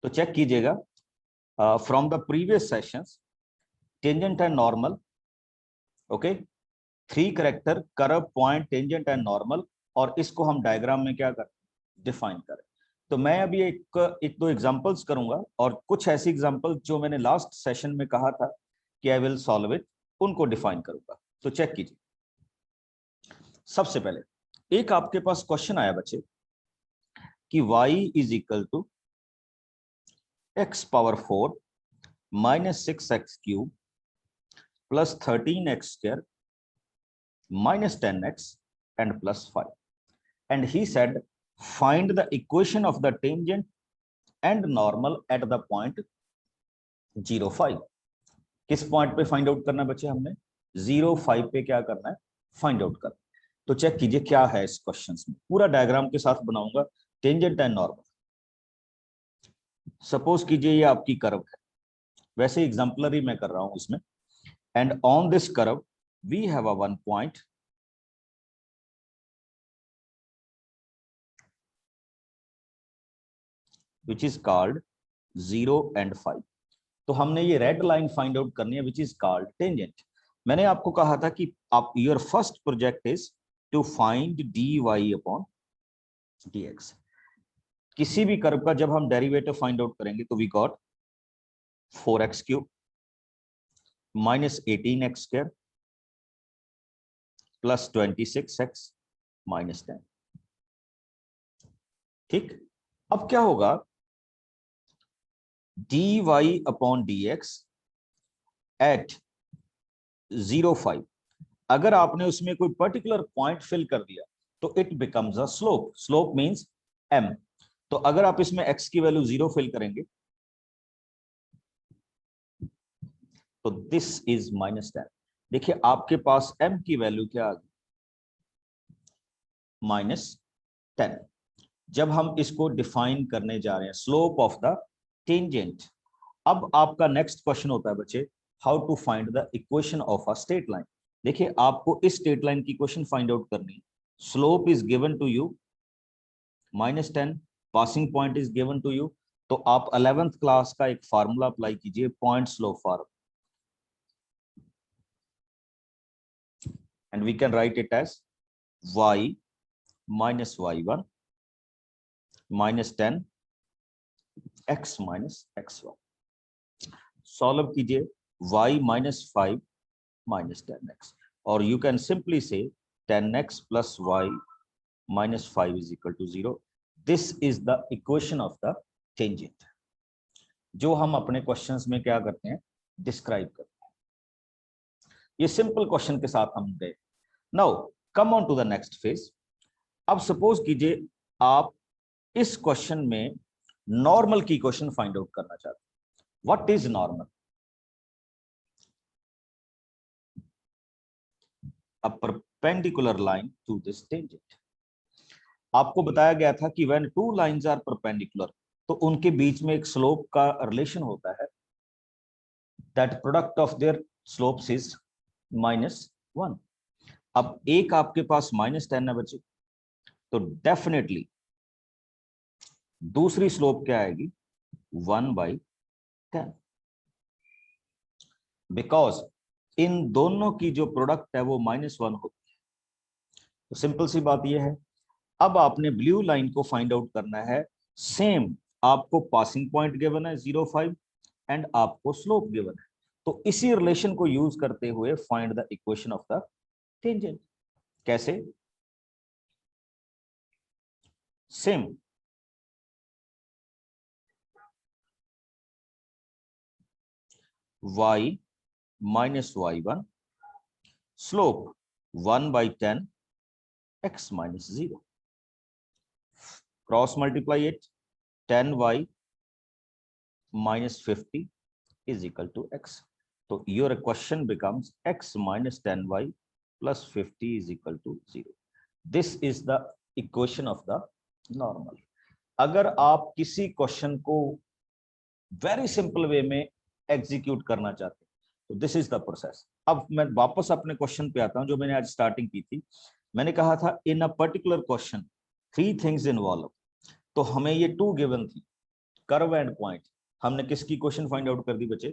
तो चेक कीजिएगा from the previous sessions, tangent and normal, okay, 3 character, curve, point, tangent and normal, और इसको हम डायग्राम में क्या करें, डिफाइन करें। तो मैं अभी एक दो एग्जांपल्स करूंगा और कुछ ऐसी एग्जांपल जो मैंने लास्ट सेशन में कहा था कि आई विल सॉल्व इट, उनको डिफाइन करूंगा। तो चेक कीजिए। सबसे पहले एक आपके पास क्वेश्चन आया बच्चे कि y is equal to x power 4 minus 6x cube plus 13x square minus 10x and plus 5. And he said, find the equation of the tangent and normal at the point 0,5. किस point पे find out करना है बच्चे हमने? 0,5 पे क्या करना है? फाइंड आउट करना। तो चेक कीजिए क्या है इस क्वेश्चन में, पूरा डायग्राम के साथ बनाऊंगा, टेंजेंट एंड नॉर्मल। सपोज कीजिए ये आपकी कर्व है, वैसे एग्जाम्पलरी मैं कर रहा हूं इसमें, and on this curve we have a one point which is called 0 and 5. तो हमने ये रेड लाइन फाइंड आउट करनी है which is called tangent. मैंने आपको कहा था कि आप your first project is to find dy upon dx। किसी भी कर्व का जब हम डेरिवेटिव फाइंड आउट करेंगे तो we got 4x cube minus 18x square plus 26x minus 10। ठीक, अब क्या होगा, dy अपॉन dx एट 0,5, अगर आपने उसमें कोई पर्टिकुलर पॉइंट फिल कर दिया तो it becomes a slope. Slope means m। तो अगर आप इसमें x की वैल्यू 0 फिल करेंगे तो दिस इज माइनस 10। देखिए आपके पास m की वैल्यू क्या आ गई, माइनस 10। जब हम इसको डिफाइन करने जा रहे हैं, स्लोप ऑफ द टेंजेंट। अब आपका नेक्स्ट क्वेश्चन होता है बच्चे, how to find the equation of a straight line. देखिए आपको इस स्ट्रेट लाइन की इक्वेशन फाइंड आउट करनी है। Slope is given to you minus 10, passing point is given to you. तो आप 11th क्लास का एक फार्मूला अप्लाई कीजिए, point slope formula, and we can write it as y minus y1 minus 10 x minus x1। Solve कीजिए y minus 5 minus 10x, और you can simply से 10x plus y minus 5 is equal to 0। This is the equation of the tangent, जो हम अपने questions में क्या करते हैं, डिस्क्राइब करते हैं। ये सिंपल क्वेश्चन के साथ हम गए। Now come on to the next phase. अब सपोज कीजिए आप इस क्वेश्चन में नॉर्मल की इक्वेशन फाइंड आउट करना चाहते हैं। What is normal? a perpendicular line to this tangent. आपको बताया गया था कि when two lines are perpendicular, तो उनके बीच में एक स्लोप का रिलेशन होता है, that product of their slopes is -1। अब एक आपके पास -10 है बच्चे, तो डेफिनेटली दूसरी स्लोप क्या आएगी, 1/10, बिकॉज इन दोनों की जो प्रोडक्ट है वो -1 होती है। तो सिंपल सी बात ये है। अब आपने ब्लू लाइन को फाइंड आउट करना है। सेम आपको पासिंग पॉइंट गिवन है 0,5 एंड आपको स्लोप गिवन है। तो इसी रिलेशन को यूज करते हुए find the equation of the tangent. कैसे? Same y minus y1 slope 1/10 x minus 0, cross multiply it, 10y minus 50 is equal to x. So your question becomes x minus 10y plus 50 is equal to 0. This is the equation of the normal. अगर आप किसी question को very simple way में execute करना चाहते हैं तो this is the process. अब मैं वापस अपने क्वेश्चन पे आता हूं जो मैंने आज स्टार्टिंग की थी। मैंने कहा था in a particular question 3 things involve. तो हमें ये 2 गिवन थी, कर्व एंड पॉइंट, हमने किसकी क्वेश्चन फाइंड आउट कर दी बच्चे?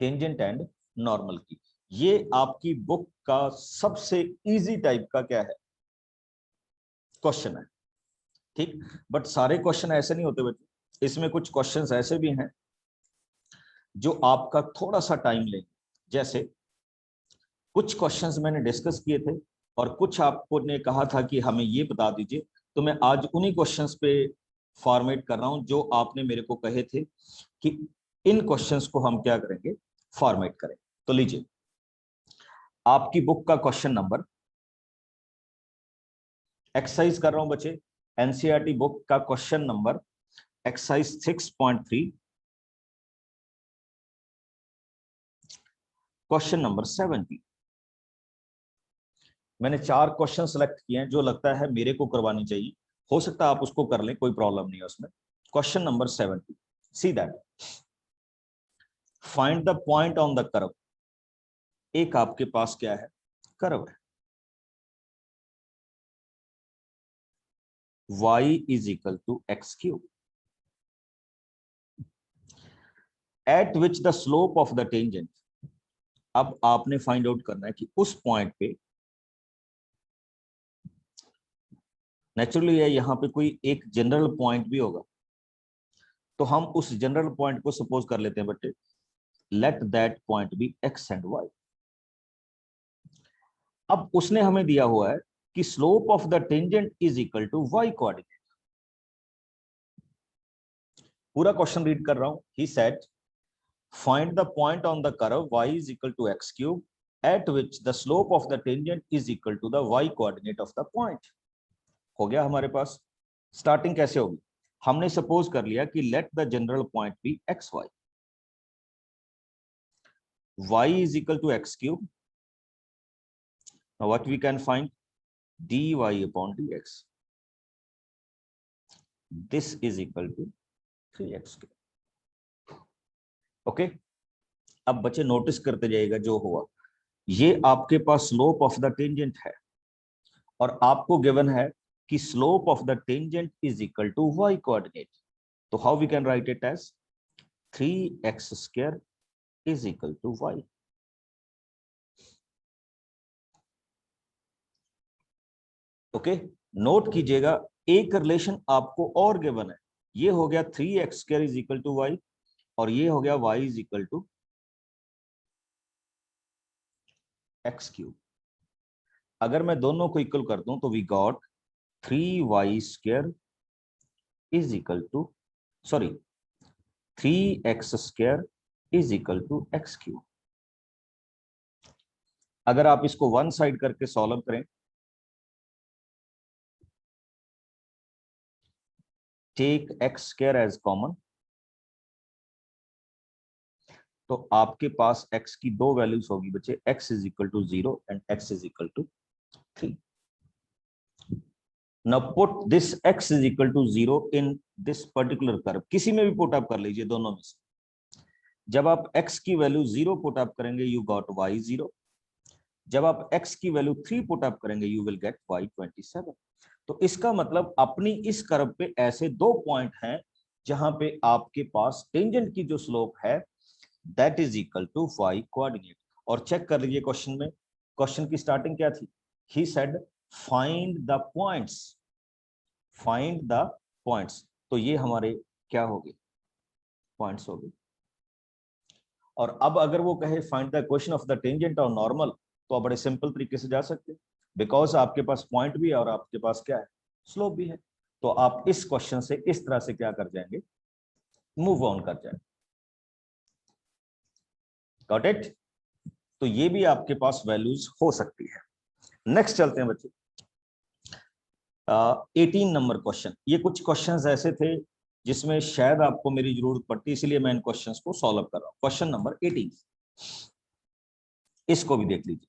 टेंजेंट एंड नॉर्मल की। ये आपकी बुक का सबसे इजी टाइप का क्या है, क्वेश्चन है, ठीक। बट सारे क्वेश्चन ऐसे नहीं होते बच्चे, इसमें कुछ क्वेश्चंस ऐसे भी हैं जो आपका थोड़ा सा टाइम लेंगे। जैसे कुछ क्वेश्चंस मैंने डिस्कस किए थे और कुछ आपको ने कहा था कि हमें ये बता दीजिए, तो मैं आज उन्हीं क्वेश्चंस पे फॉर्मेट कर रहा हूं जो आपने मेरे को कहे थे कि इन क्वेश्चंस को हम क्या करेंगे, फॉर्मेट करें। तो लीजिए, आपकी बुक का क्वेश्चन नंबर, एक्सरसाइज कर रहा हूं बच्चे, एनसीईआरटी बुक का question number exercise 6.3, question number 70। मैंने 4 क्वेश्चन सेलेक्ट किए हैं जो लगता है मेरे को करवानी चाहिए, हो सकता है आप उसको कर लें, कोई प्रॉब्लम नहीं है उसमें। Question number 70, see that find the point on the curve. एक आपके पास क्या है, कर्व है, y is equal to x cube, at which the slope of the tangent। अब आपने फाइंड आउट करना है कि उस पॉइंट पे, नेचुरली है यहाँ पे कोई एक जनरल पॉइंट भी होगा, तो हम उस जनरल पॉइंट को सपोज कर लेते हैं बच्चे, let that point be x and y। अब उसने हमें दिया हुआ है कि slope of the tangent is equal to y coordinate. पूरा क्वेश्चन रीड कर रहा हूं। He said find the point on the curve y is equal to x cube at which the slope of the tangent is equal to the y coordinate of the point। हो गया हमारे पास। Starting कैसे होगी, हमने suppose कर लिया कि let the general point be x y, y is equal to x cube, now what we can find, dy upon dx, this is equal to 3x cube। Okay, अब बच्चे नोटिस करते जाइएगा जो हुआ, ये आपके पास स्लोप ऑफ द टेंजेंट है और आपको गिवन है कि slope of the tangent is equal to y coordinate. तो how we can write it as 3x square is equal to y। Okay, note कीजिएगा, एक रिलेशन आपको और गिवन है, ये हो गया 3x square is equal to y और ये हो गया y is equal to x cube. अगर मैं दोनों को इक्वल कर दूं तो we got 3y square is equal to, sorry 3x square is equal to x cube. अगर आप इसको वन साइड करके सॉल्व करें, take x square as common, तो आपके पास x की दो वैल्यूज होगी बच्चे, x is equal to 0 and x is equal to 3। Now put this x is equal to 0 in this particular curve, किसी में भी पुट अप कर लीजिए दोनों में से। जब आप x की वैल्यू 0 पुट अप करेंगे यू गॉट y 0, जब आप x की वैल्यू 3 पुट अप करेंगे यू विल गेट y 27। तो इसका मतलब अपनी इस कर्व पे ऐसे दो पॉइंट हैं जहां पे आपके पास टेंजेंट की जो स्लोप है that is equal to y coordinate. और चेक कर लीजिए क्वेश्चन में, क्वेश्चन की स्टार्टिंग क्या थी, he said find the points, find the points, तो ये हमारे क्या हो गए, पॉइंट्स हो गए। और अब अगर वो कहे find the equation of the tangent और नॉर्मल, तो आप बड़े सिंपल तरीके से जा सकते हैं, बिकॉज आपके पास पॉइंट भी है और आपके पास क्या है, स्लोप भी है। तो आप इस क्वेश्चन से इस तरह से क्या कर जाएंगे, मूव ऑन कर जाएंगे। Got it? तो ये भी आपके पास वैल्यूज हो सकती है। नेक्स्ट चलते हैं बच्चे, 18 नंबर क्वेश्चन। ये कुछ क्वेश्चंस ऐसे थे जिसमें शायद आपको मेरी जरूरत पड़ती, इसलिए मैं इन क्वेश्चंस को सॉल्व कर रहा हूं। क्वेश्चन नंबर 18, इसको भी देख लीजिए।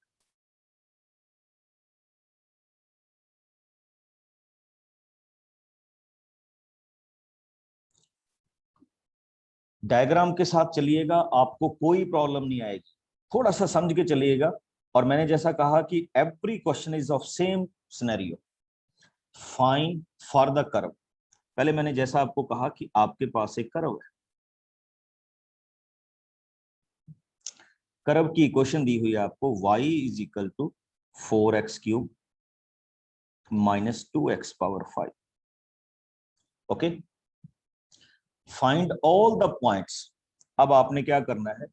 डायग्राम के साथ चलिएगा, आपको कोई प्रॉब्लम नहीं आएगी, थोड़ा सा समझ के चलिएगा। और मैंने जैसा कहा कि every question is of same scenario, find for the curve, पहले मैंने जैसा आपको कहा कि आपके पास एक कर्व है, कर्व की इक्वेशन दी हुई है आपको, y is equal to 4x³ minus 2x power 5। Okay, find all the points. अब आपने क्या करना है,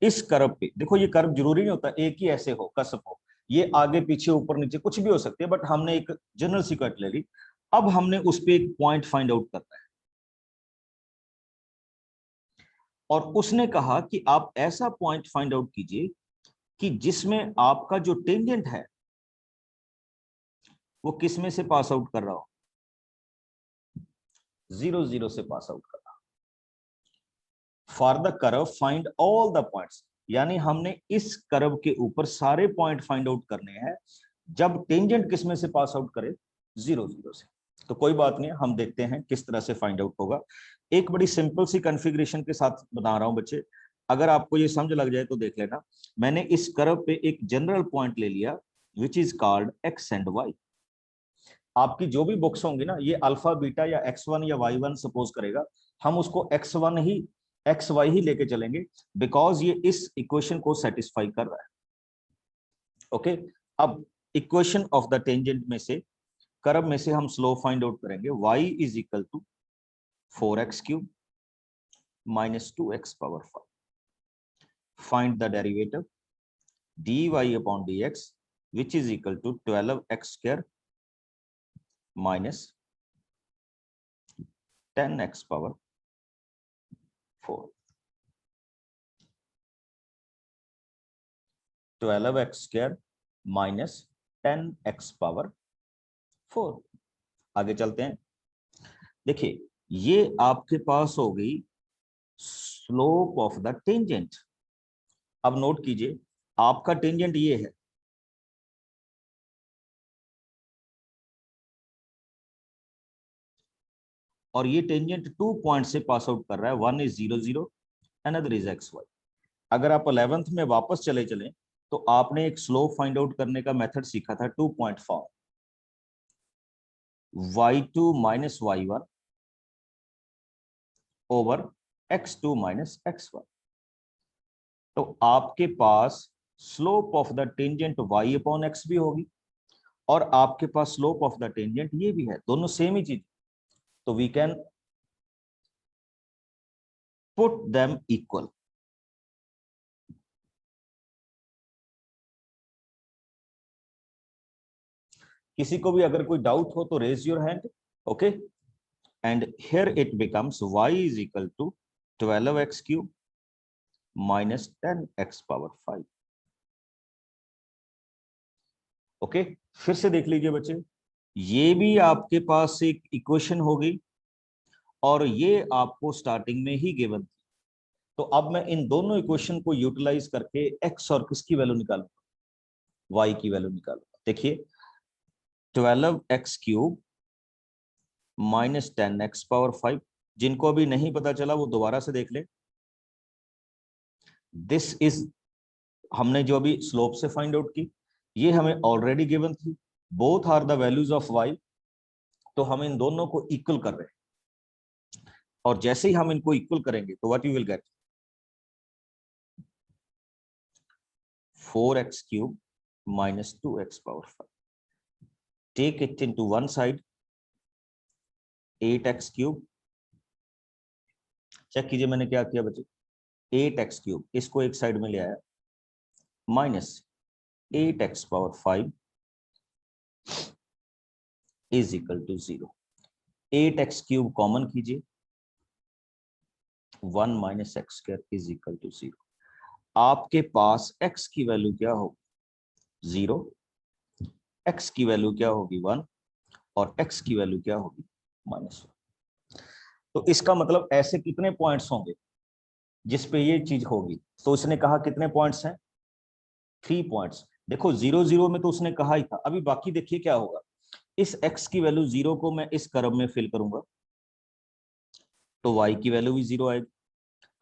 इस कर्व पे देखो, ये कर्व जरूरी नहीं होता एक ही ऐसे हो, कसप हो, ये आगे पीछे ऊपर नीचे कुछ भी हो सकती है, बट हमने एक जनरल सी कट ले ली। अब हमने उस पे एक पॉइंट फाइंड आउट करना है, और उसने कहा कि आप ऐसा पॉइंट फाइंड आउट कीजिए कि जिसमें आपका जो टेंजेंट है वो किस में से पास आउट कर रहा हो, 0 0 से पास आउट कर रहा। For the curve find all the points, यानी हमने इस कर्व के ऊपर सारे पॉइंट फाइंड आउट करने हैं जब टेंजेंट किस में से पास आउट करे, 0 0 से। तो कोई बात नहीं, हम देखते हैं किस तरह से फाइंड आउट होगा। एक बड़ी सिंपल सी कॉन्फ़िगरेशन के साथ बता रहा हूं बच्चे, अगर आपको ये समझ लग जाए तो देख लेना। मैंने इस कर्व पे एक जनरल पॉइंट ले लिया which is called x and y. आपकी जो भी बुक्स होंगी ना, ये अल्फा बीटा या x1 या y1 सपोज करेगा, हम उसको x1 ही xy ही लेके चलेंगे, बिकॉज ये इस इक्वेशन को सेटिस्फाई कर रहा है। ओके, अब इक्वेशन ऑफ द टेंजेंट में से, कर्व में से हम स्लोप फाइंड आउट करेंगे। y is equal to 4x³ minus 2x power 5। Find the derivative dy upon dx which is equal to 12x² minus 10x power 4। 12x² minus 10x power 4। आगे चलते हैं। देखिए, ये आपके पास हो गई स्लोप ऑफ द टेंजेंट। अब नोट कीजिए, आपका टेंजेंट ये है, और ये टेंजेंट 2 पॉइंट से पास आउट कर रहा है, one is 0 0, another is xy। अगर आप 11th में वापस चले चले तो आपने एक स्लोप फाइंड आउट करने का मेथड सीखा था, 2 point form, y2 minus y1 over x2 minus x1। तो आपके पास slope of the tangent y upon x भी होगी, और आपके पास स्लोप ऑफ द टेंजेंट ये भी है, दोनों सेम ही चीज। तो we can put them equal. किसी को भी अगर कोई डाउट हो तो raise your hand. Okay, and here it becomes y is equal to 12x³ minus 10x power 5। Okay, फिर से देख लीजिए बच्चे, ये भी आपके पास एक इक्वेशन होगी, और ये आपको स्टार्टिंग में ही गिवन थी। तो अब मैं इन दोनों इक्वेशन को यूटिलाइज करके x और किसकी वैल्यू निकालूंगा, y की वैल्यू निकालूंगा। देखिए, 12x³ माइनस 10x पावर 5, जिनको अभी नहीं पता चला वो दोबारा से देख ले। दिस इज, हमने जो अभी स्लोप से फाइंड आउट की, ये हमें ऑलरेडी गिवन थी, both are the values of y। तो हम इन दोनों को इक्वल कर रहे हैं, और जैसे ही हम इनको इक्वल करेंगे तो what you will get, 4x³ minus 2x power 5। Take it into one side, 8x³। Check कीजिए मैंने क्या किया बच्चे, 8x³ इसको एक साइड में ले आया, minus 8x power 5 is equal to 0। 8x³ common कीजिए, 1 minus x² is equal to 0। आपके पास x की वैल्यू क्या होगी, 0, x की वैल्यू क्या होगी, 1, और x की वैल्यू क्या होगी, -1। तो इसका मतलब ऐसे कितने पॉइंट्स होंगे जिसपे ये चीज होगी। तो उसने कहा कितने पॉइंट्स हैं, 3 पॉइंट्स। देखो 0 0 में तो उसने कहा ही था, अभी बाकी देखिए क्या होगा। इस x की वैल्यू 0 को मैं इस कर्व में फिल करूंगा, तो y की वैल्यू भी 0 आएगी।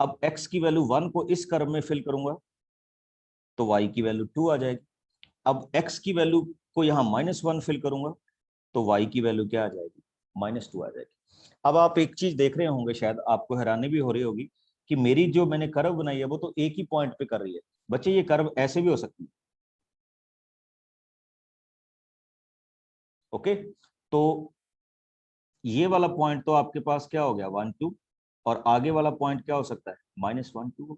अब x की वैल्यू 1 को इस कर्व में फिल करूंगा, तो y की वैल्यू 2 आ जाएगी। अब x की वैल्यू को यहाँ -1 फिल करूंगा, तो y की वैल्यू क्या आ जाएगी, -2 आ जाएगी। अब आप एक चीज देख रहे होंगे, शायद आपको हैरानी भी हो रही होगी कि मेरी जो मैंने कर्व बनाई है वो तो एक ही पॉइंट पे कर रही है। बच्चे ये कर्व ऐसे भी हो सकती है। ओके, तो ये वाला पॉइंट तो आपके पास क्या हो गया 1 2, और आगे वाला पॉइंट क्या हो सकता है -1 2।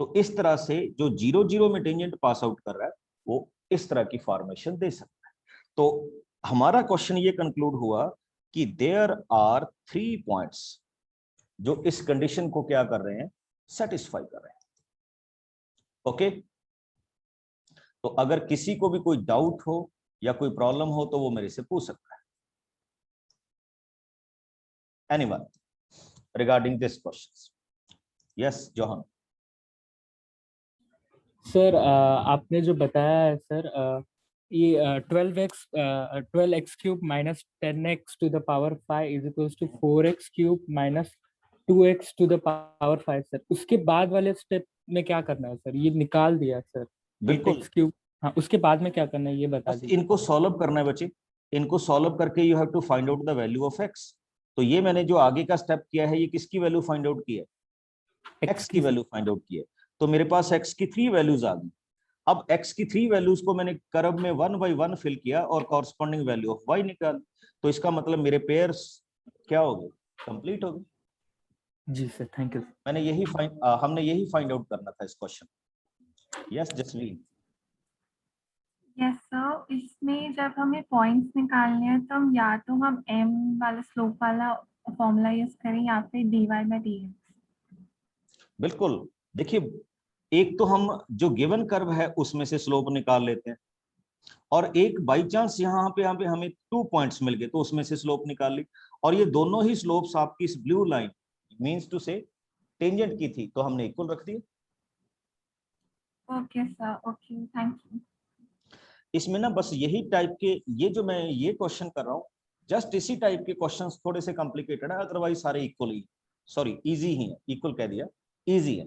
तो इस तरह से जो 0 0 में टेंजेंट पास आउट कर रहा है वो इस तरह की फॉर्मेशन दे सकता है। तो हमारा क्वेश्चन ये कंक्लूड हुआ कि देयर आर 3 पॉइंट्स जो इस कंडीशन को क्या कर रहे हैं, सेटिस्फाई कर रहे हैं। ओके, तो अगर किसी को भी कोई डाउट हो या कोई प्रॉब्लम हो तो वो मेरे से पूछ सकता है। Anyone regarding this questions? Yes Johan. Sir आपने जो बताया है सर, ये 12x cube minus 10x to the power 5 is equals to 4x cube minus 2x to the power 5 sir, उसके बाद वाले स्टेप में क्या करना है सर? ये निकाल दिया सर, बिल्कुल, 8x क्यूब। हाँ, उसके बाद में क्या करना है ये बता बस दीजिए। इनको सॉल्व करना है बच्चे। इनको सॉल्व करके you have to find out the value of x. तो ये मैंने जो आगे का स्टेप किया है, ये किसकी वैल्यू फाइंड आउट की है? एक्स एक्स की की सर। वैल्यू फाइंड आउट की है। तो मेरे पास एक्स की 3 वैल्यूज आ गई। अब एक्स की 3 वैल्यूज को मैंने कर्व में 1 बाई 1 फिल किया और कॉरस्पॉन्डिंग वैल्यू ऑफ वाई निकाल। तो इसका मतलब मेरे पेयर्स क्या हो गए, कंप्लीट हो गए। जी सर, थैंक यू। हमने यही फाइंड आउट करना था इस question. Yes Jasveen. Yes sir, इसमें जब हमें पॉइंट्स निकालने हैं तो हम या तो हम m वाला स्लोप वाला फॉर्मूला यूज करें या फिर dy बाई dx। बिल्कुल, देखिए एक तो हम जो गिवन कर्व है उसमें से स्लोप निकाल लेते हैं, और एक बाई चांस यहाँ पे हमें 2 पॉइंट्स मिल गए तो उसमें से स्लोप निकाल ली। और ये दोनों ही स्लोप्स आपकी इस ब्लू लाइन मींस टू से टेंजेंट की थी, तो हमने इक्वल रख दिया। Okay sir, okay, thank you. इसमें ना बस यही टाइप के, ये जो मैं ये क्वेश्चन कर रहा हूँ, जस्ट इसी टाइप के क्वेश्चंस थोड़े से कॉम्प्लिकेटेड है, अदरवाइज सारे इक्वल ही, सॉरी इजी ही है, इक्वल कह दिया, इजी है।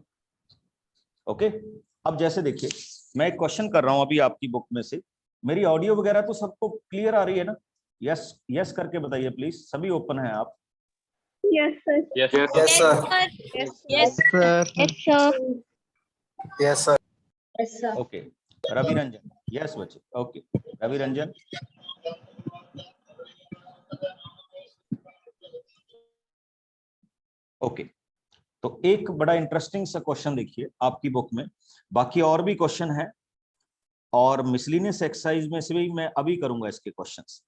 ओके, अब जैसे देखिए मैं एक क्वेश्चन कर रहा हूं अभी आपकी बुक में से। मेरी ऑडियो वगैरह तो सबको क्लियर आ रही है ना? यस यस करके बताइए प्लीज, सभी ओपन हैं आप? Yes, sir. Yes, Yes, sir. sir. Yes, Yes, sir. Yes, sir. Yes, sir. Yes, sir. Okay, Ravi Ranjan. Yes बच्चे, ओके रवि रंजन। ओके, तो एक बड़ा इंटरेस्टिंग सा क्वेश्चन देखिए आपकी बुक में, बाकी और भी क्वेश्चन है और मिसलिनियस एक्सरसाइज में से भी मैं अभी करूंगा इसके questions.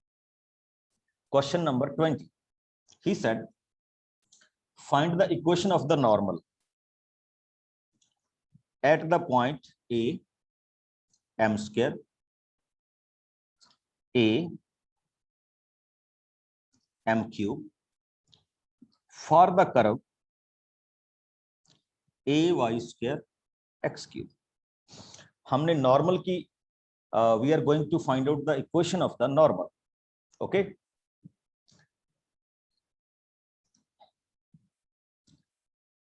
Question number 20, he said find the equation of the normal at the point A m square a m cube for the curve a y square x cube। हमने नॉर्मल की we are going to find out the equation of the normal. Okay,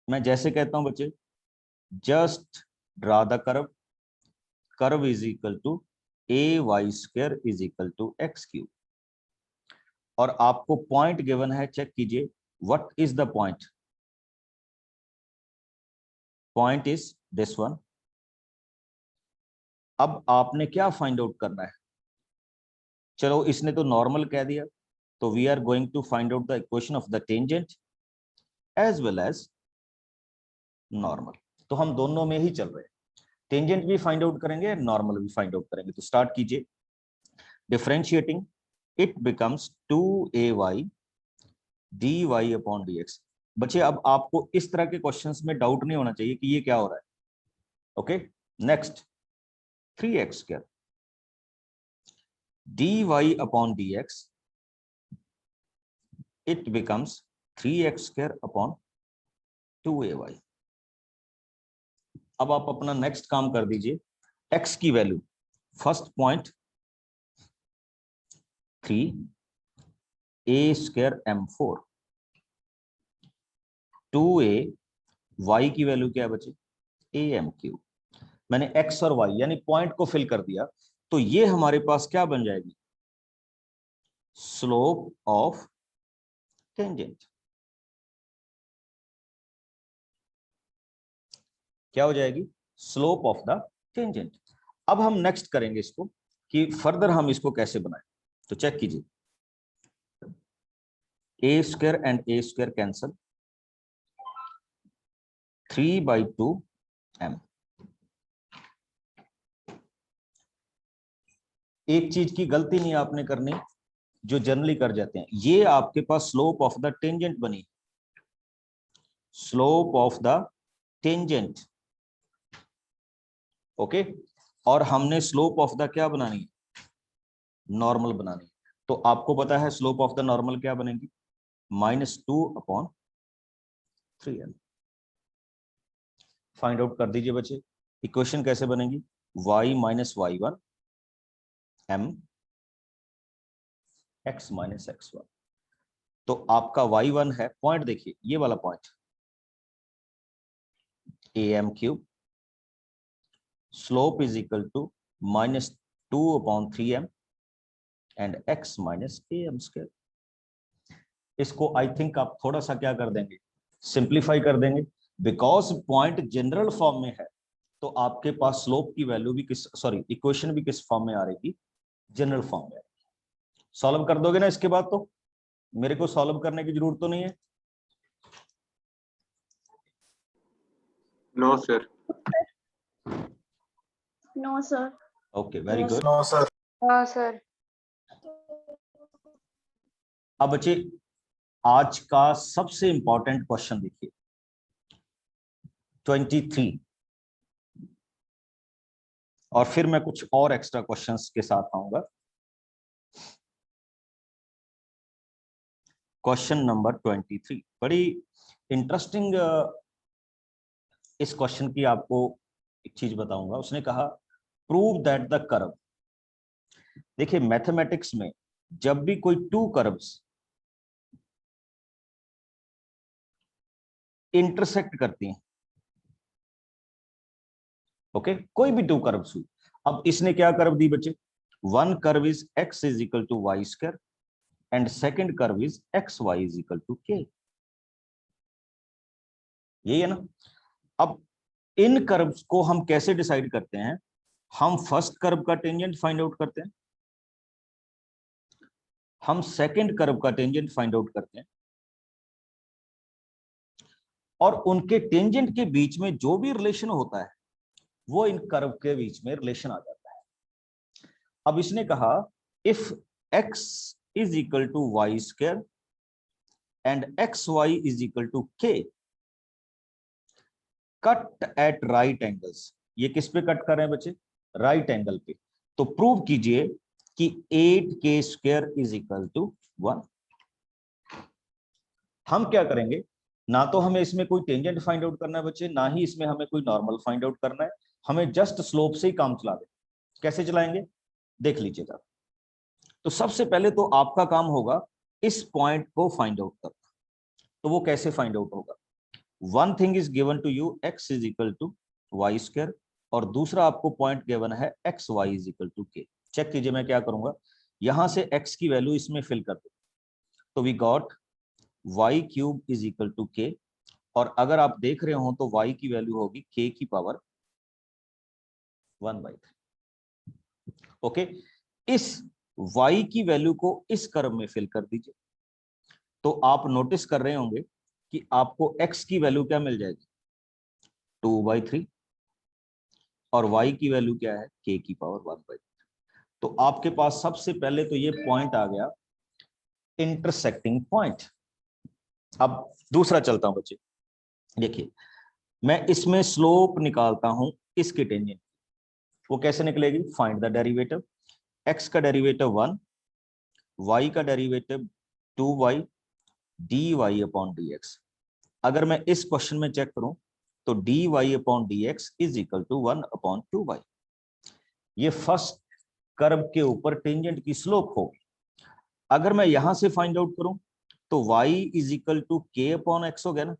मैं जैसे कहता हूं बच्चे, just draw the curve, curve is equal to a y square is equal to x cube, और आपको point given है, check कीजिए what is the point. Point is this one. अब आपने क्या फाइंड आउट करना है? चलो इसने तो नॉर्मल कह दिया, तो we are going to find out the equation of the tangent as well as normal. तो हम दोनों में ही चल रहे हैं, टेंजेंट भी फाइंड आउट करेंगे, नॉर्मल भी फाइंड आउट करेंगे। तो स्टार्ट कीजिए, differentiating it becomes 2ay dy upon dx। बच्चे अब आपको इस तरह के क्वेश्चंस में डाउट नहीं होना चाहिए कि ये क्या हो रहा है। Okay, next 3x square dy upon dx, it becomes 3x square upon 2ay। अब आप अपना नेक्स्ट काम कर दीजिए, x की value first point 3 a square m4, 2a, y की वैल्यू क्या है बच्चे am क्यूब। मैंने x और y यानी पॉइंट को फिल कर दिया, तो ये हमारे पास क्या बन जाएगी, स्लोप ऑफ टेंजेंट। क्या हो जाएगी? Slope of the tangent. अब हम नेक्स्ट करेंगे इसको कि फर्दर हम इसको कैसे बनाएं। तो चेक कीजिए, A square and A square cancel, 3/2m। एक चीज की गलती नहीं आपने करनी जो जनरली कर जाते हैं, ये आपके पास स्लोप ऑफ द टेंजेंट बनी, slope of the tangent, okay. और हमने स्लोप ऑफ द क्या बनानी है? नॉर्मल बनानी है। तो आपको पता है स्लोप ऑफ द नॉर्मल क्या बनेगी? -2/3m। फाइंड आउट कर दीजिए बच्चे, इक्वेशन कैसे बनेगी? y - y1 m x - x1। तो आपका y1 है, पॉइंट देखिए ये वाला point, am3, slope is equal to -2/3m and x - am²। इसको आई थिंक आप थोड़ा सा क्या कर देंगे, सिंप्लीफाई कर देंगे, बिकॉज पॉइंट जनरल फॉर्म में है। तो आपके पास स्लोप की वैल्यू भी किस, सॉरी इक्वेशन भी किस फॉर्म में आ रही, जनरल फॉर्म में। सॉल्व कर दोगे ना इसके बाद? तो मेरे को सॉल्व करने की जरूरत तो नहीं है? No sir. No, sir. Okay, very good. No sir. No, sir. अब बच्चे आज का सबसे इंपॉर्टेंट क्वेश्चन देखिए, 23, और फिर मैं कुछ और एक्स्ट्रा क्वेश्चंस के साथ आऊंगा। क्वेश्चन नंबर 23 बड़ी इंटरेस्टिंग। इस क्वेश्चन की आपको एक चीज बताऊंगा। उसने कहा प्रूव दैट द कर्व। देखिए मैथमेटिक्स में जब भी कोई टू कर्व्स इंटरसेक्ट करती हैं, ओके, कोई भी टू कर्व्स हुई। अब इसने क्या कर्व दी बच्चे? One curve is x is equal to y square and second curve is x y is equal to k. यही है ना? अब इन कर्व्स को हम कैसे डिसाइड करते हैं? हम फर्स्ट कर्व का टेंजेंट फाइंड आउट करते हैं, हम सेकेंड कर्व का टेंजेंट फाइंड आउट करते हैं, और उनके टेंजेंट के बीच में जो भी रिलेशन होता है वो इन कर्व के बीच में रिलेशन आ जाता है। अब इसने कहा if x is equal to y square and x y is equal to k, cut at right angles. ये किस पे कट कर रहे हैं बच्चे? राइट एंगल पे। तो प्रूव कीजिए कि 8k² इज इक्वल टू 1। हम क्या करेंगे, ना तो हमें इसमें कोई टेंजेंट फाइंड आउट करना है बच्चे, ना ही इसमें हमें कोई नॉर्मल फाइंड आउट करना है, हमें जस्ट स्लोप से ही काम चला दे। कैसे चलाएंगे देख लीजिएगा। तो सबसे पहले तो आपका काम होगा इस पॉइंट को फाइंड आउट करना। तो वो कैसे फाइंड आउट होगा? One thing is given to you, x is equal to y square, और दूसरा आपको पॉइंट गिवन है x y is equal to k. Check कीजिए मैं क्या करूंगा, यहां से x की वैल्यू इसमें फिल कर दो। तो we got y³ is equal to k, और अगर आप देख रहे हो तो y की वैल्यू होगी k की पावर 1/3। ओके, इस y की वैल्यू को इस कर्व में फिल कर दीजिए। तो आप नोटिस कर रहे होंगे कि आपको x की वैल्यू क्या मिल जाएगी? 2/3, और y की वैल्यू क्या है? k की पावर 1/3। तो आपके पास सबसे पहले तो ये पॉइंट आ गया, इंटरसेक्टिंग पॉइंट। अब दूसरा चलता हूं बच्चे, देखिए मैं इसमें स्लोप निकालता हूं इसके टेंजेंट। वो कैसे निकलेगी? Find the derivative. x का डेरिवेटिव 1, y का derivative 2y dy upon dx। अगर मैं इस क्वेश्चन में चेक करूं तो dy upon dx is equal to 1/2y। ये फर्स्ट कर्व के ऊपर टेंजेंट की स्लोप होगी। अगर मैं यहां से फाइंड आउट करूं तो y is equal to k upon x हो गया ना,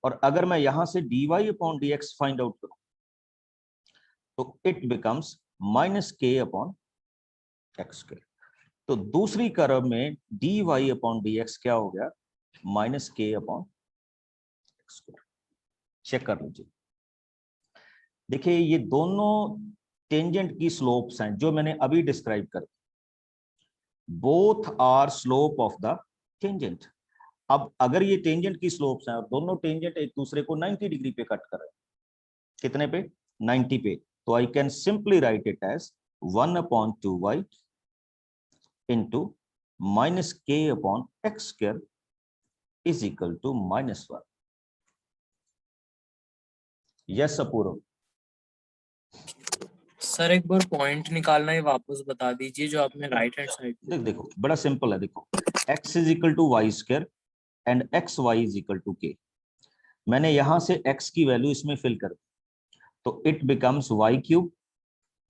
और अगर मैं यहां से dy upon dx find out करूं तो it becomes -k upon x²। तो दूसरी कर्व में dy अपॉन dx क्या हो गया, minus k upon x square. Check कर लीजिए, देखिए ये दोनों टेंजेंट की स्लोप्स हैं जो मैंने अभी डिस्क्राइब कर, both are slope of the tangent. अब अगर ये टेंजेंट की स्लोप्स हैं और दोनों टेंजेंट एक दूसरे को 90 डिग्री पे कट कर रहे हैं, कितने पे, 90 पे, तो I can simply write it as 1 upon 2y into minus k upon x square is equal to -1। Yes Apoorv. Sir एक बार पॉइंट निकालना ही वापस बता दीजिए जो आपने राइट हैंड साइड देखो बड़ा सिंपल है, देखो x is equal to y square and x y is equal to k. मैंने यहां से x की वैल्यू इसमें फिल कर दी, तो it becomes y cube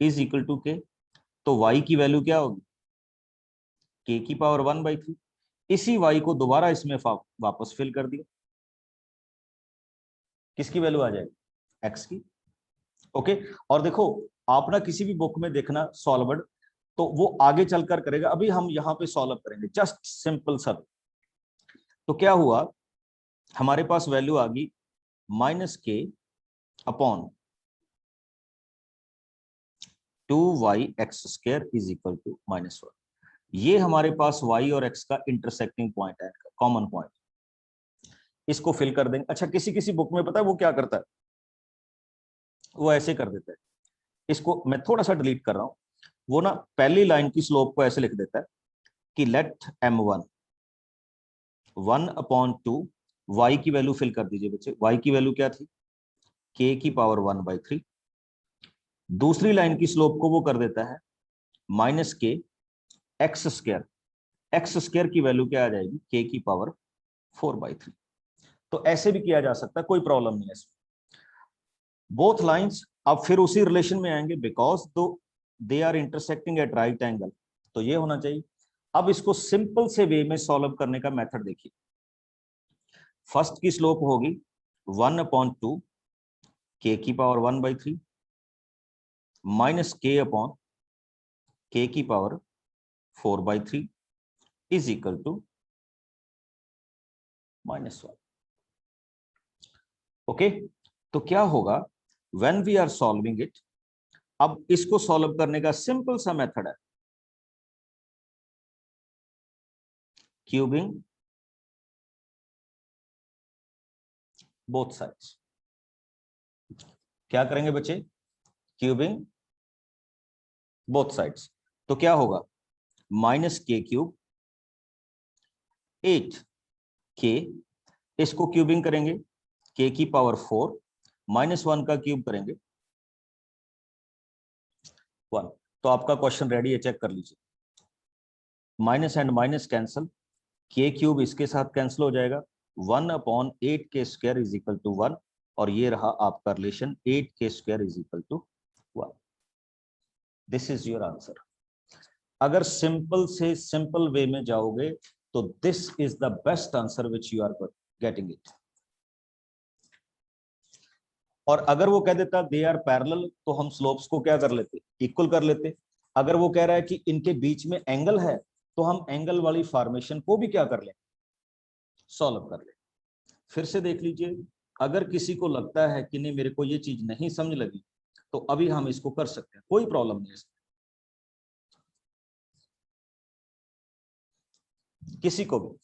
is equal to k. तो y की वैल्यू क्या होगी, k की पावर 1/3। इसी y को दोबारा इसमें वापस फिल कर दिया, किसकी वैल्यू आ जाएगी, x की। ओके, और देखो आप ना किसी भी बुक में देखना सॉल्वर्ड, तो वो आगे चलकर करेगा, अभी हम यहाँ पे सॉल्व करेंगे जस्ट सिंपल सब। तो क्या हुआ, हमारे पास वैल्यू आ गई minus k upon 2y x square is equal to -1। ये हमारे पास y और x का इंटरसेक्टिंग पॉइंट है, कॉमन पॉइंट, इसको फिल कर देंगे। अच्छा किसी किसी बुक में पता है वो क्या करता है, वो ऐसे कर देता है, इसको मैं थोड़ा सा डिलीट कर रहा हूं, वो ना पहली लाइन की स्लोप को ऐसे लिख देता है कि लेट m1 1 अपॉन 2, y की वैल्यू फिल कर दीजिए बच्चे, y की वैल्यू क्या थी, k की पावर 1/3। दूसरी लाइन की स्लोप को वो कर देता है माइनस के एक्स स्क्वायर, एक्स स्क्वायर की वैल्यू क्या आ जाएगी, k की पावर 4/3। तो ऐसे भी किया जा सकता है, कोई प्रॉब्लम नहीं है इसमें। बोथ लाइंस अब फिर उसी रिलेशन में आएंगे, because though they are intersecting at right angle, तो ये होना चाहिए। अब इसको सिंपल से वे में सॉल्व करने का मेथड देखिए। फर्स्ट की स्लोप होगी 1 अपॉन 2 के की power 1/3 minus k upon k की power 4/3 is equal to -1। Okay, तो क्या होगा when we are solving it, अब इसको सॉल्व करने का सिंपल सा मेथड है क्यूबिंग बोथ साइड्स। क्या करेंगे बच्चे, क्यूबिंग बोथ साइड्स। तो क्या होगा, माइनस के क्यूब 8 के, इसको क्यूबिंग करेंगे के की पावर 4 -1 का क्यूब करेंगे 1। तो आपका क्वेश्चन रेडी है, चेक कर लीजिए। माइनस एंड माइनस कैंसल, के क्यूब इसके साथ कैंसिल हो जाएगा, 1 upon 8 k square is equal to 1, और ये रहा आपका relation 8 k square is equal to 1। This is your answer. अगर सिंपल से सिंपल वे में जाओगे तो this is the best answer which you are getting it. और अगर वो कह देता दे आर पैरेलल, तो हम स्लोप्स को क्या कर लेते, इक्वल कर लेते। अगर वो कह रहा है कि इनके बीच में एंगल है, तो हम एंगल वाली फॉर्मेशन को भी क्या कर लें, सॉल्व कर ले। फिर से देख लीजिए, अगर किसी को लगता है कि नहीं मेरे को ये चीज नहीं समझ लगी, तो अभी हम इसको कर सकते हैं, कोई प्रॉब्लम नहीं है इसमें। किसी को भी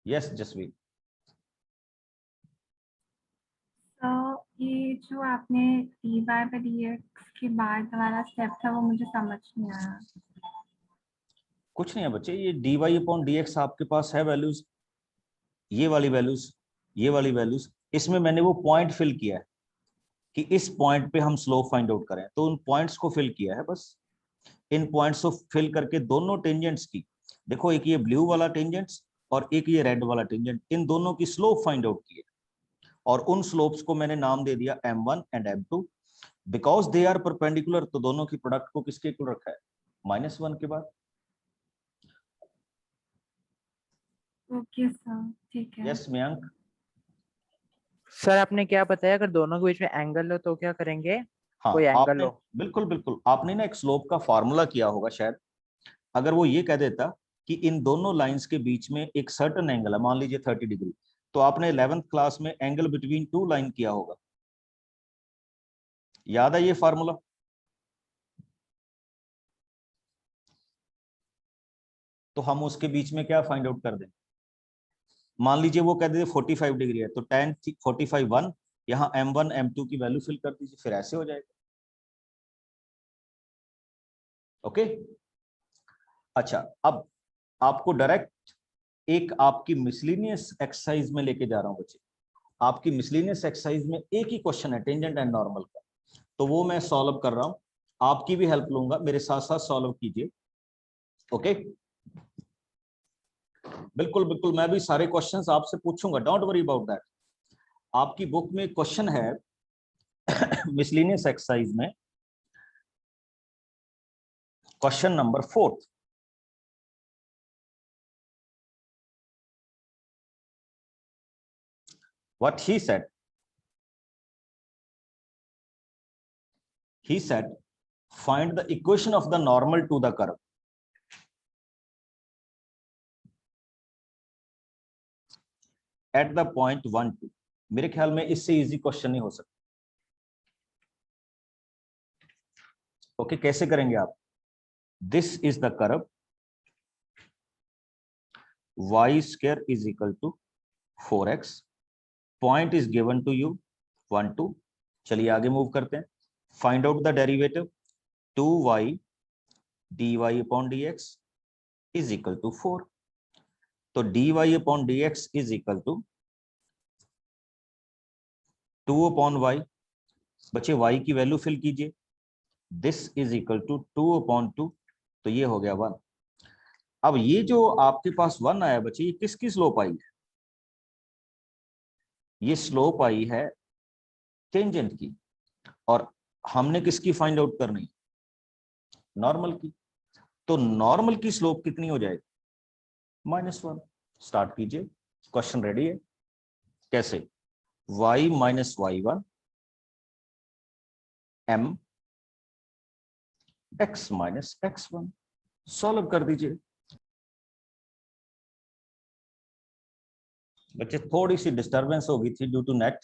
यस जसवीर। तो ये जो आपने dy by dx के बाद वाला स्टेप था वो मुझे समझ नहीं आया। कुछ नहीं है बच्चे, ये dy अपॉन dx आपके पास है वैल्यूज, ये वाली वैल्यूज, ये वाली वैल्यूज, इसमें मैंने वो पॉइंट फिल किया है कि इस पॉइंट पे हम स्लोप फाइंड आउट करें, तो उन पॉइंट्स को फिल किया है बस। इन पॉइंट्स को फिल करके दोनों टेंजेंट्स की, देखो एक ये ब्लू वाला टेंजेंट्स और एक ये रेड वाला टेंजेंट, इन दोनों की स्लोप फाइंड आउट की है, और उन स्लोप्स को मैंने नाम दे दिया m1 and m2, because they are perpendicular, तो दोनों की प्रोडक्ट को किसके इक्वल रखा है, -1 के बाद। ओके सर, ठीक है। यस मयंक। सर आपने क्या बताया, अगर दोनों के बीच में एंगल हो तो क्या करेंगे? हाँ कोई एंगल आपने, हो। बिल्कुल बिल्कुल, आपने ना एक स्लोप का फॉर्मूला किया होगा शायद। अगर वो ये कह देता कि इन दोनों लाइंस के बीच में एक सर्टेन एंगल है, मान लीजिए 30 डिग्री, तो आपने 11th क्लास में एंगल बिटवीन टू लाइन किया होगा, याद है ये फॉर्मूला? तो हम उसके बीच में क्या फाइंड आउट कर दें? मान लीजिए वो कह देते 45 डिग्री है, तो tan 45 1, यहाँ m1 m2 की वैल्यू फिल कर दीजिए, फिर ऐसे हो जाएगा। ओके, अच्छा अब आपको डायरेक्ट एक आपकी मिसलिनियस एक्सरसाइज में लेके जा रहा हूं बच्चे। आपकी मिसलिनियस एक्सरसाइज में एक ही क्वेश्चन है टेंजेंट एंड नॉर्मल का, तो वो मैं सॉल्व कर रहा हूं, आपकी भी हेल्प लूंगा, मेरे साथ साथ सॉल्व कीजिए। ओके, बिल्कुल बिल्कुल, मैं भी सारे क्वेश्चंस आपसे पूछूंगा, डोंट वरी अबाउट दैट। आपकी बुक में क्वेश्चन है मिसलिनियस एक्सरसाइज में question number 4। What he said, find the equation of the normal to the curve at the point 1 2। मेरे ख्याल में इससे इजी क्वेश्चन नहीं हो सकता। ओके, कैसे करेंगे आप? This is the curve, y square is equal to 4x, point is given to you 1 2। चलिए आगे मूव करते हैं। Find out the derivative, 2y dy upon dx is equal to 4। तो dy upon dx is equal to 2 upon y। बच्चे y की value fill कीजिए, this is equal to 2 upon 2, तो ये हो गया 1। अब ये जो आपके पास 1 आया बच्चे, ये किसकी स्लोप आई है? ये स्लोप आई है टेंजेंट की, और हमने किसकी फाइंड आउट करनी? नॉर्मल की। तो नॉर्मल की स्लोप कितनी हो जाएगी? -1। स्टार्ट कीजिए, क्वेश्चन रेडी है। कैसे? y minus y1 m x minus x1, solve कर दीजिए। बच्चे थोड़ी सी डिस्टरबेंस हो गई थी ड्यू टू नेट,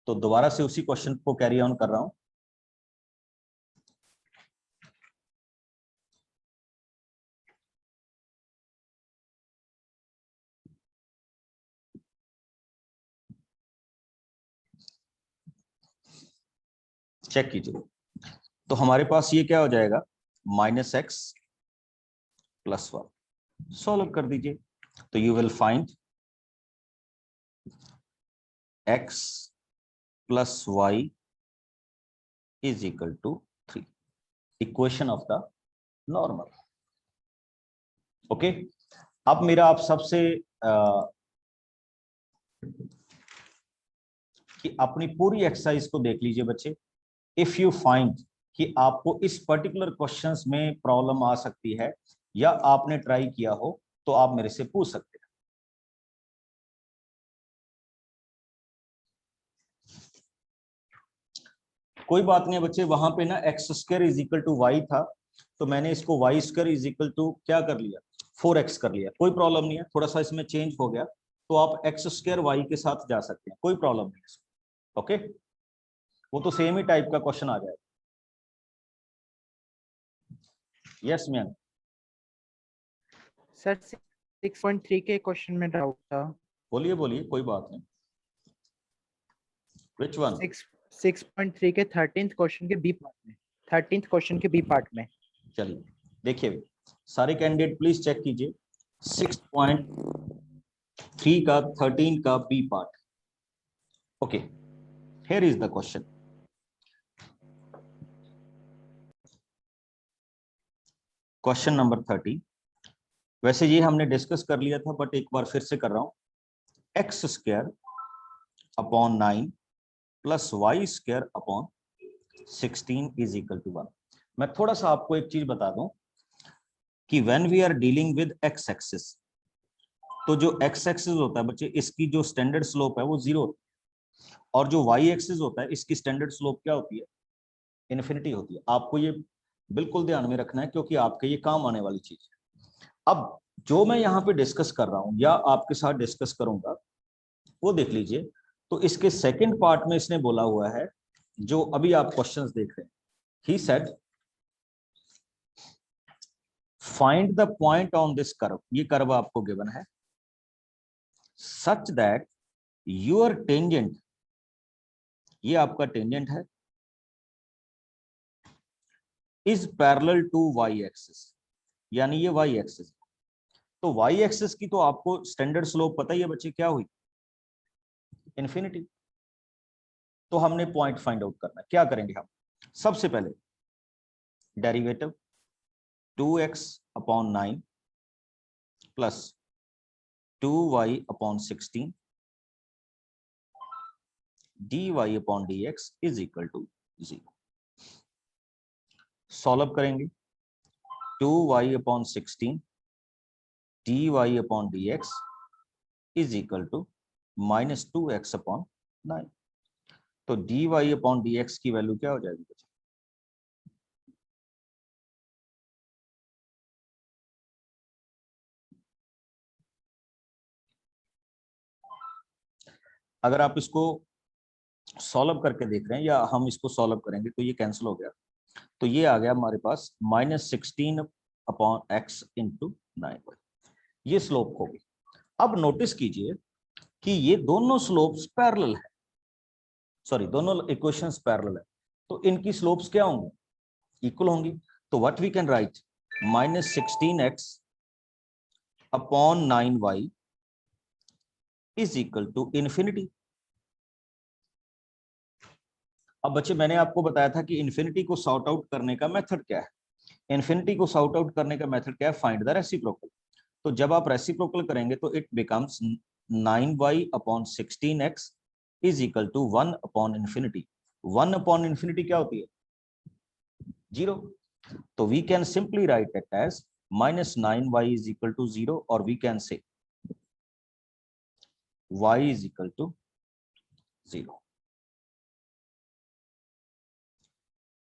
तो दोबारा से उसी क्वेश्चन को कैरी ऑन कर रहा हूं। चेक कीजिए, तो हमारे पास ये क्या हो जाएगा? -x + 1, सॉल्व कर दीजिए। तो you will find x + y is equal to 3, equation of the normal. Okay, अब मेरा आप सबसे कि अपनी पूरी एक्सरसाइज को देख लीजिए बच्चे। इफ यू फाइंड कि आपको इस पर्टिकुलर क्वेश्चंस में प्रॉब्लम आ सकती है या आपने ट्राई किया हो, तो आप मेरे से पूछ सकते हैं। कोई बात नहीं है बच्चे, वहां पे ना x² is equal to y था, तो मैंने इसको y² इज इक्वल टू क्या कर लिया? 4x कर लिया। कोई प्रॉब्लम नहीं है, थोड़ा सा इसमें चेंज हो गया, तो आप x² y के साथ जा सकते हैं, कोई प्रॉब्लम नहीं है। ओके, वो तो सेम ही टाइप का क्वेश्चन आ जाएगा। Yes ma'am. सर 6.3 के क्वेश्चन में डाउट था। बोलिए बोलिए, कोई बात नहीं। Which one? 6.3 के 13th क्वेश्चन के बी पार्ट में, 13th क्वेश्चन के बी पार्ट में। चलिए देखिए, सारे कैंडिडेट प्लीज चेक कीजिए 6.3 का 13 का B part. Okay, here is the question. Question number 30। वैसे ये हमने डिस्कस कर लिया था, बट एक बार फिर से कर रहा हूं। x² upon 9 plus y² upon 16 is equal to 1। मैं थोड़ा सा आपको एक चीज बता दूं कि when we are dealing with x axis, तो जो एक्स एक्सिस होता है बच्चे, इसकी जो स्टैंडर्ड स्लोप है वो 0 होती है, और जो वाई एक्सिस होता है इसकी स्टैंडर्ड स्लोप क्या होती है, इन्फिनिटी होती है। आपको ये बिल्कुल ध्यान में रखना है क्योंकि आपके ये काम आने वाली चीज है। अब जो मैं यहाँ पे डिस्कस कर रहा हूँ या आपके साथ डिस्कस करूंगा वो देख लीजिए। तो इसके सेकंड पार्ट में इसने बोला हुआ है, जो अभी आप क्वेश्चंस देख रहे हैं, he said find the point on this curve, ये कर्व आपको गिवन है, सच दैट योर टेंजेंट, ये आपका टेंजेंट है, is parallel to y axis, यानी ये वाई एक्सिस। तो वाई एक्सिस की तो आपको स्टैंडर्ड स्लोप पता ही है बच्चे, क्या हुई, इन्फिनिटी। तो हमने पॉइंट फाइंड आउट करना है। क्या करेंगे हम, सबसे पहले derivative 2x upon 9 plus 2y upon 16 dy upon dx is equal to 0। Solve करेंगे, 2y upon 16 dy upon dx is equal to minus 2x upon 9। तो dy अपॉन dx की वैल्यू क्या हो जाएगी, अगर आप इसको सॉल्व करके देख रहे हैं या हम इसको सॉल्व करेंगे तो ये कैंसिल हो गया, तो ये आ गया हमारे पास -16 अपॉन x इंटू 9y, ये स्लोप होगी। अब नोटिस कीजिए कि ये दोनों स्लोप्स पैरेलल है, सॉरी दोनों इक्वेशंस पैरेलल है, तो इनकी स्लोप्स क्या होंगी, इक्वल होंगी। तो what we can write, -16x upon 9y is equal to infinity. अब बच्चे मैंने आपको बताया था कि इन्फिनिटी को सॉर्ट आउट करने का मेथड क्या है, इन्फिनिटी को सॉर्ट आउट करने का मेथड क्या है, फाइंड द रेसिप्रोकल। तो जब आप रेसिप्रोकल करेंगे तो it becomes 9y upon 16x is equal to 1 upon infinity. 1 upon infinity क्या होती है, 0। तो we can simply write it as -9y is equal to 0, और we can say y is equal to 0,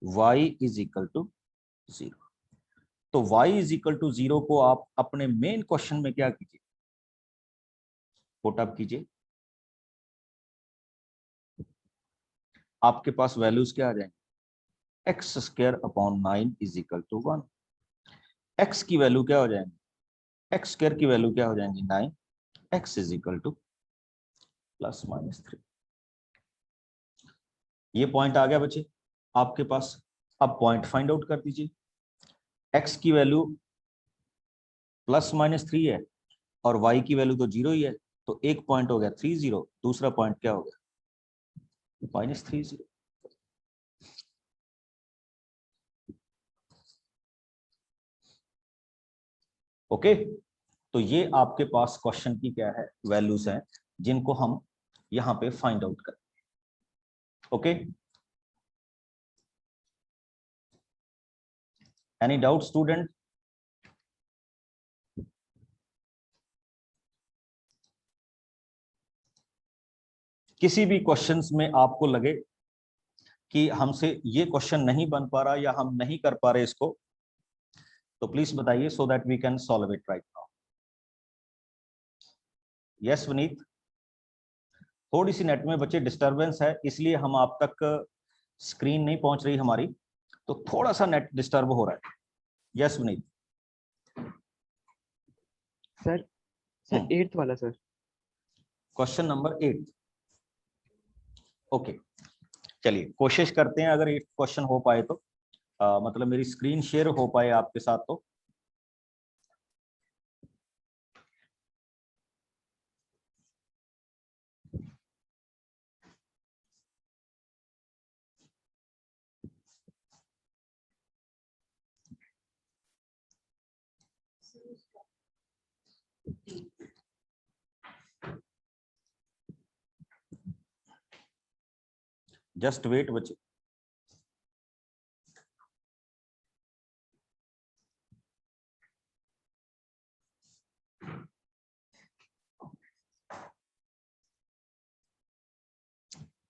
y is equal to 0। तो y is equal to 0 को आप अपने main question में क्या कीजिए, पुट अप कीजिए। आपके पास वैल्यूज क्या आ जाएंगे, x square upon 9 is equal to 1। X की वैल्यू क्या हो जाएंगी, एक्स स्क्वायर की वैल्यू क्या हो जाएंगी 9, एक्स इज इक्वल टू +-3। ये पॉइंट आ गया बच्चे आपके पास। अब पॉइंट फाइंड आउट कर दीजिए, एक्स की वैल्यू +-3 है और y की वैल्यू तो 0 ही है, तो एक पॉइंट हो गया 30, दूसरा पॉइंट क्या हो गया, -30। ओके, तो ये आपके पास क्वेश्चन की क्या है, वैल्यूज हैं जिनको हम यहाँ पे फाइंड आउट करें। Okay, any doubt student? किसी भी क्वेश्चंस में आपको लगे कि हमसे ये क्वेश्चन नहीं बन पा रहा या हम नहीं कर पा रहे इसको, तो प्लीज बताइए, so that we can solve it right now. Yes Vineet, थोड़ी सी नेट में बच्चे डिस्टरबेंस है, इसलिए हम आप तक स्क्रीन नहीं पहुंच रही हमारी, तो थोड़ा सा नेट डिस्टर्ब हो रहा है। यस विनीत। सर 8th वाला सर, क्वेश्चन नंबर 8। ओके, चलिए कोशिश करते हैं, अगर 8 क्वेश्चन हो पाए तो मतलब मेरी स्क्रीन शेयर हो पाए आपके साथ तो। जस्ट वेट बच्चे।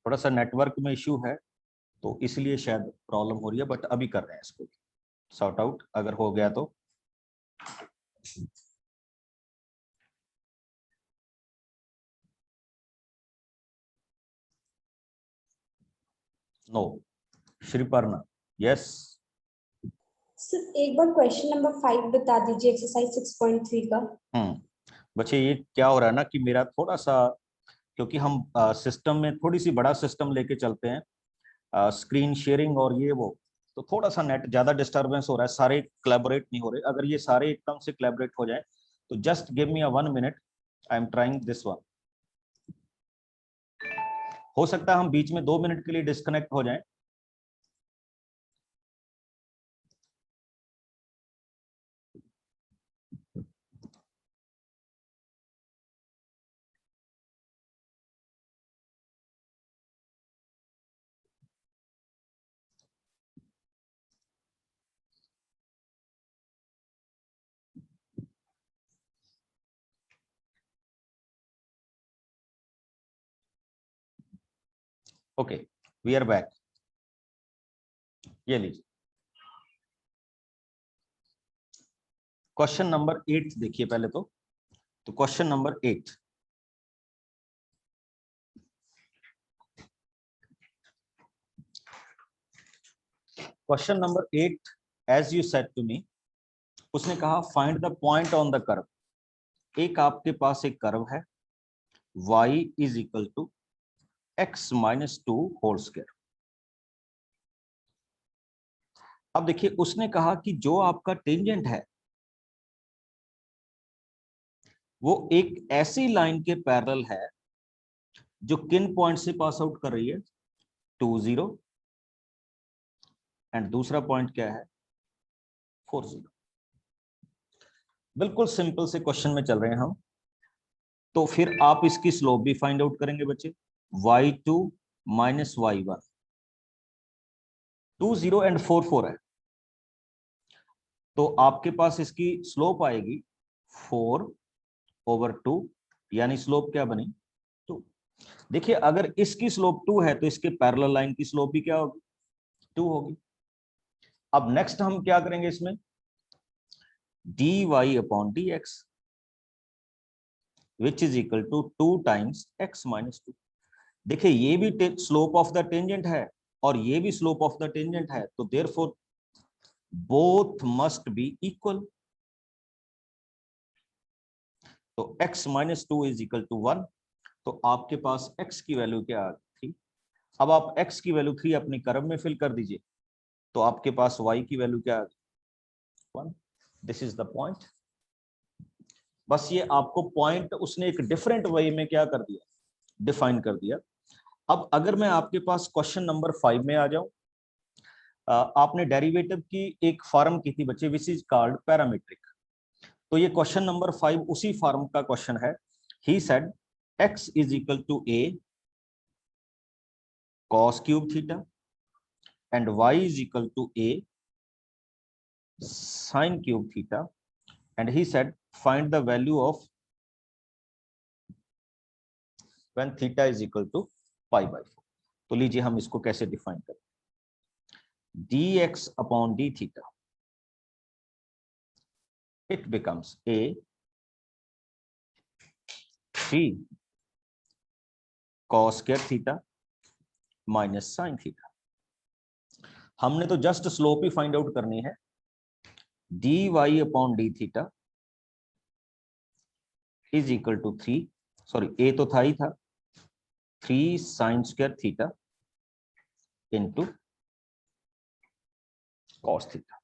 थोड़ा सा नेटवर्क में इश्यू है तो इसलिए शायद प्रॉब्लम हो रही है, बट अभी कर रहे हैं इसको सॉर्ट आउट, अगर हो गया तो। No, Sriparna, yes. सर एक बार क्वेश्चन नंबर 5 बता दीजिए, एक्सरसाइज 6.3 का। बच्चे ये क्या हो रहा है ना कि मेरा थोड़ा सा, क्योंकि हम सिस्टम में थोड़ी सी बड़ा सिस्टम लेके चलते हैं, स्क्रीन शेयरिंग और ये वो, तो थोड़ा सा नेट ज्यादा डिस्टरबेंस हो रहा है, सारे कोलैबोरेट नहीं हो रहे। अगर ये सारे एकदम से कोलैबोरेट हो जाए तो just give me a 1 minute, I am trying this one. हो सकता है हम बीच में 2 मिनट के लिए डिस्कनेक्ट हो जाएं। Okay, we are back. ये लीजिए क्वेश्चन नंबर 8 देखिए पहले तो question number 8, question number 8, as you said to me, उसने कहा find the point on the curve. एक आपके पास एक कर्व है, y is equal to x minus 2 whole square. अब देखिए उसने कहा कि जो आपका टेंजेंट है वो एक ऐसी लाइन के पैरेलल है जो किन पॉइंट से पास आउट कर रही है, 2 0, एंड दूसरा पॉइंट क्या है, 4 0। बिल्कुल सिंपल से क्वेश्चन में चल रहे हैं हम, तो फिर आप इसकी स्लोप भी फाइंड आउट करेंगे बच्चे। y2 माइनस y1, 2 0 एंड 4 4 है, तो आपके पास इसकी स्लोप आएगी 4/2, यानी स्लोप क्या बनी, 2। देखिए अगर इसकी स्लोप 2 है तो इसके पैरेलल लाइन की स्लोप भी क्या होगी, 2 होगी। अब नेक्स्ट हम क्या करेंगे इसमें, dy upon dx which is equal to 2 times x minus 2। देखिए ये भी स्लोप ऑफ द टेंजेंट है और ये भी स्लोप ऑफ द टेंजेंट है, तो therefore both must be equal. तो x minus 2 is equal to 1, तो आपके पास x की वैल्यू क्या आ गई 3। अब आप x की वैल्यू 3 अपनी कर्व में फिल कर दीजिए, तो आपके पास y की वैल्यू क्या आ गई 1। This is the point. बस ये आपको पॉइंट उसने एक डिफरेंट वे में क्या कर दिया, डिफाइन कर दिया। अब अगर मैं आपके पास क्वेश्चन नंबर 5 में आ जाऊं, आपने डेरिवेटिव की एक फॉर्म की थी बच्चे, विच इज कॉल्ड पैरामीट्रिक। तो ये क्वेश्चन नंबर 5 उसी फॉर्म का क्वेश्चन है। He said x is equal to a cos cube theta and y is equal to a sin cube theta, and he said find the value of when theta is equal to pi/4। तो लीजिए हम इसको कैसे define करें, dx upon d theta, it becomes a 3 cos square theta minus sin theta। हमने तो just slope ही find out करनी है, dy upon d theta is equal to 3, sorry a तो था ही था, 3 sin square theta into cos theta।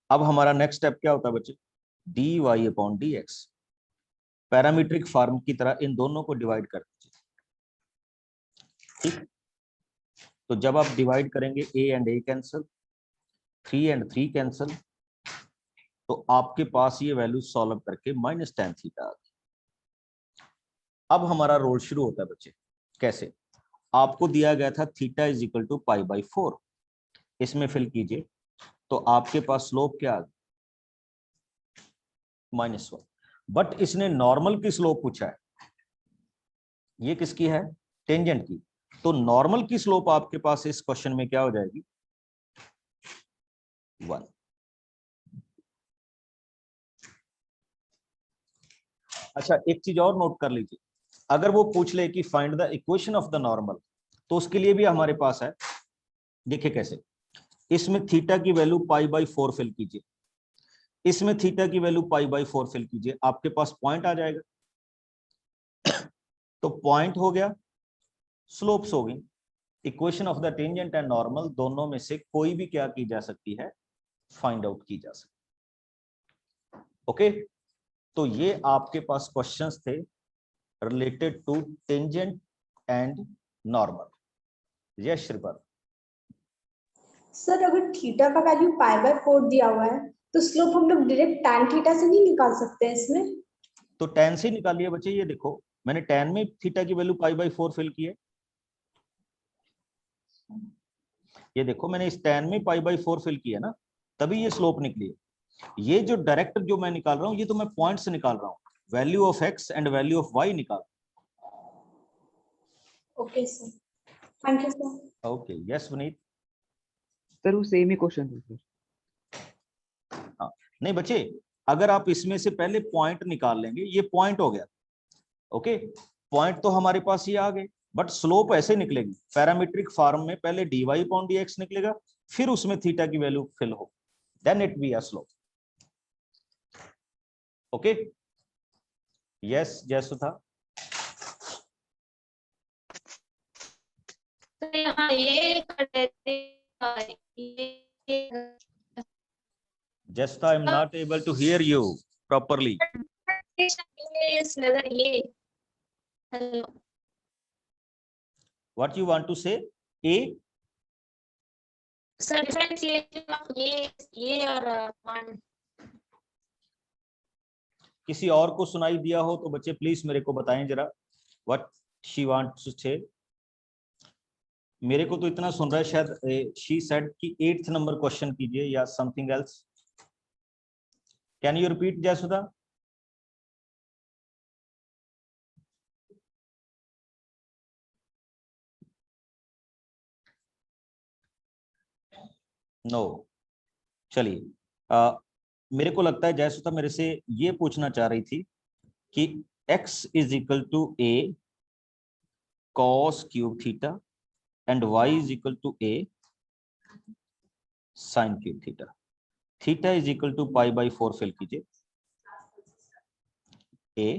अब हमारा next step क्या होता है बच्चे, dy upon dx, parametric form की तरह इन दोनों को डिवाइड कर दीजिए, ठीक। तो जब आप डिवाइड करेंगे a and a cancel, 3 and 3 cancel, तो आपके पास ये वैल्यू सॉल्व करके -tan थीटा आ गई। अब हमारा रोल शुरू होता है बच्चे, कैसे, आपको दिया गया था theta is equal to pi/4, इसमें फिल कीजिए, तो आपके पास स्लोप क्या आ गई -1। बट इसने नॉर्मल की स्लोप पूछा है, ये किसकी है, टेंजेंट की, तो नॉर्मल की स्लोप आपके पास इस क्वेश्चन में क्या हो जाएगी? 1। अच्छा, एक चीज और नोट कर लीजिए, अगर वो पूछ ले कि find the equation of the normal, तो उसके लिए भी हमारे पास है। देखिए कैसे, इसमें थीटा की वैल्यू π/4 फिल कीजिए, इसमें थीटा की वैल्यू π/4 फिल कीजिए, आपके पास पॉइंट आ जाएगा। तो पॉइंट हो गया, स्लोप्स हो गई। Equation of the tangent and normal दोनों में से कोई भी क्या की जा सकती है? फाइंड आउट की जा सकती है। ओके, तो ये आपके पास क्वेश्चंस थे related to tangent and normal. Yes Shripad. Sir अगर थीटा का वैल्यू π/4 दिया हुआ है तो स्लोप हम लोग डायरेक्ट tan थीटा से नहीं निकाल सकते हैं इसमें? तो tan से निकालिए बच्चे। ये देखो, मैंने tan में थीटा की वैल्यू π/4 फिल की है। ये देखो, मैंने इस tan में π/4 फिल किया ना, तभी ये स्लोप निकली है। ये जो डायरेक्ट जो मैं निकाल रहा हूँ, ये तो मैं पॉइंट से निकाल रहा हूँ, value of x and value of y निकाल। Okay sir, thank you sir. Okay, yes Vineet. Sir वो सेम ही क्वेश्चन है सर। हाँ, नहीं बच्चे, अगर आप इसमें से पहले पॉइंट निकाल लेंगे, ये पॉइंट हो गया। ओके, पॉइंट तो हमारे पास ये आ गए, बट स्लोप ऐसे निकलेगी पैरामीट्रिक फॉर्म में, पहले dy/dx निकलेगा, फिर उसमें थीटा की वैल्यू फिल हो, then it be a slope. Okay, yes Jayasudha. Just I am not able to hear you properly. What you want to say? A? Sir, differentiation of A और one. किसी और को सुनाई दिया हो तो बच्चे प्लीज मेरे को बताएं जरा, what she wants to say. मेरे को तो इतना सुन रहा है, शायद she said कि 8th नंबर क्वेश्चन कीजिए या something else. Can you repeat Jayasudha? No, चलिए, मेरे को लगता है जयसुधा मेरे से ये पूछना चाह रही थी कि x is equal to a cos cube theta and y is equal to a sin cube theta, theta is equal to π/4 fill कीजिए। a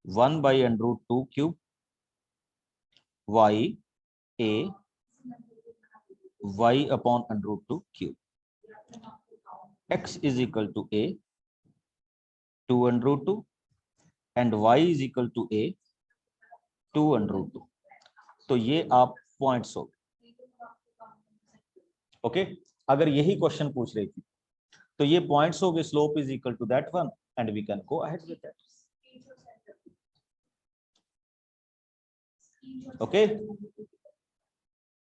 1/√2 cube, y a y upon √2 cube, x is equal to a 2√2 and y is equal to a 2√2। तो ये आप points हो। Okay, अगर यही question पूछ रही थी तो ये पॉइंट्स हो गए, slope is equal to that one and we can go ahead with that. Okay,